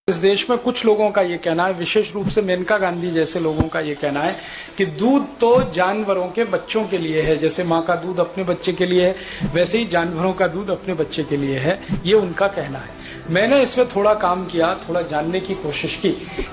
इस देश में कुछ लोगों का ये कहना है, विशेष रूप से मेनका गांधी जैसे लोगों का ये कहना है कि दूध तो जानवरों के बच्चों के लिए है। जैसे माँ का दूध अपने बच्चे के लिए है, वैसे ही जानवरों का दूध अपने बच्चे के लिए है। ये उनका कहना है। मैंने इसमें थोड़ा काम किया, थोड़ा जानने की कोशिश की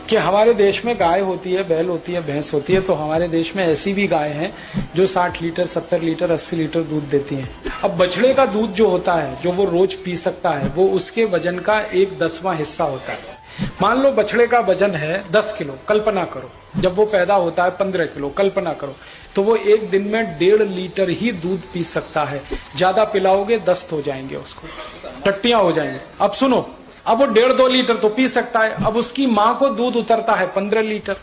कि हमारे देश में गाय होती है, बैल होती है, भैंस होती है। तो हमारे देश में ऐसी भी गाय हैं जो 60 लीटर, 70 लीटर, 80 लीटर दूध देती हैं। अब बछड़े का दूध जो होता है, जो वो रोज पी सकता है, वो उसके वजन का 1/10वां हिस्सा होता है। मान लो बछड़े का वजन है 10 किलो, कल्पना करो। जब वो पैदा होता है 15 किलो, कल्पना करो। तो वो एक दिन में 1.5 लीटर ही दूध पी सकता है। ज्यादा पिलाओगे दस्त हो जाएंगे, उसको टट्टियां हो जाएंगे। अब सुनो, अब वो 1.5-2 लीटर तो पी सकता है। अब उसकी माँ को दूध उतरता है 15 लीटर।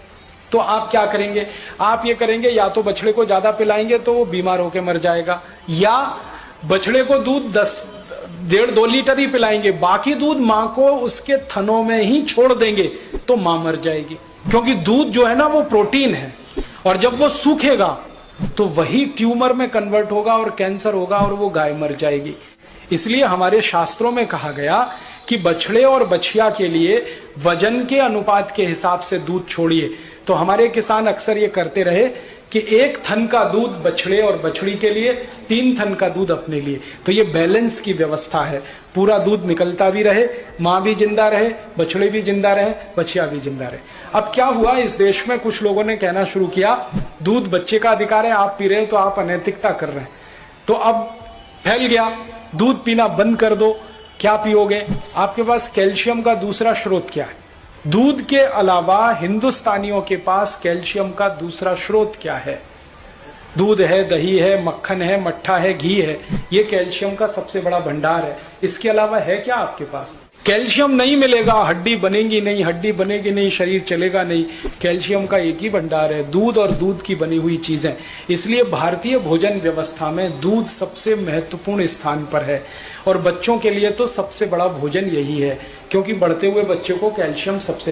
तो आप क्या करेंगे? आप ये करेंगे, या तो बछड़े को ज्यादा पिलाएंगे तो वो बीमार होकर मर जाएगा, या बछड़े को दूध 1.5-2 लीटर ही पिलाएंगे, बाकी दूध माँ को उसके थनों में ही छोड़ देंगे तो माँ मर जाएगी। क्योंकि दूध जो है ना, वो प्रोटीन है, और जब वो सूखेगा तो वही ट्यूमर में कन्वर्ट होगा और कैंसर होगा और वो गाय मर जाएगी। इसलिए हमारे शास्त्रों में कहा गया कि बछड़े और बछिया के लिए वजन के अनुपात के हिसाब से दूध छोड़िए। तो हमारे किसान अक्सर ये करते रहे कि 1 थन का दूध बछड़े और बछड़ी के लिए, 3 थन का दूध अपने लिए। तो ये बैलेंस की व्यवस्था है, पूरा दूध निकलता भी रहे, माँ भी जिंदा रहे, बछड़े भी जिंदा रहे, बछिया भी जिंदा रहे। अब क्या हुआ, इस देश में कुछ लोगों ने कहना शुरू किया दूध बच्चे का अधिकार है, आप पी रहे हैं तो आप अनैतिकता कर रहे हैं। तो अब फैल गया, दूध पीना बंद कर दो। क्या पियोगे? आपके पास कैल्शियम का दूसरा स्रोत क्या है? दूध के अलावा हिंदुस्तानियों के पास कैल्शियम का दूसरा स्रोत क्या है? दूध है, दही है, मक्खन है, मट्ठा है, घी है। ये कैल्शियम का सबसे बड़ा भंडार है। इसके अलावा है क्या आपके पास? कैल्शियम नहीं मिलेगा, हड्डी बनेगी नहीं, हड्डी बनेगी नहीं, शरीर चलेगा नहीं। कैल्शियम का एक ही भंडार है, दूध और दूध की बनी हुई चीजें। इसलिए भारतीय भोजन व्यवस्था में दूध सबसे महत्वपूर्ण स्थान पर है, और बच्चों के लिए तो सबसे बड़ा भोजन यही है, क्योंकि बढ़ते हुए बच्चे को कैल्शियम सबसे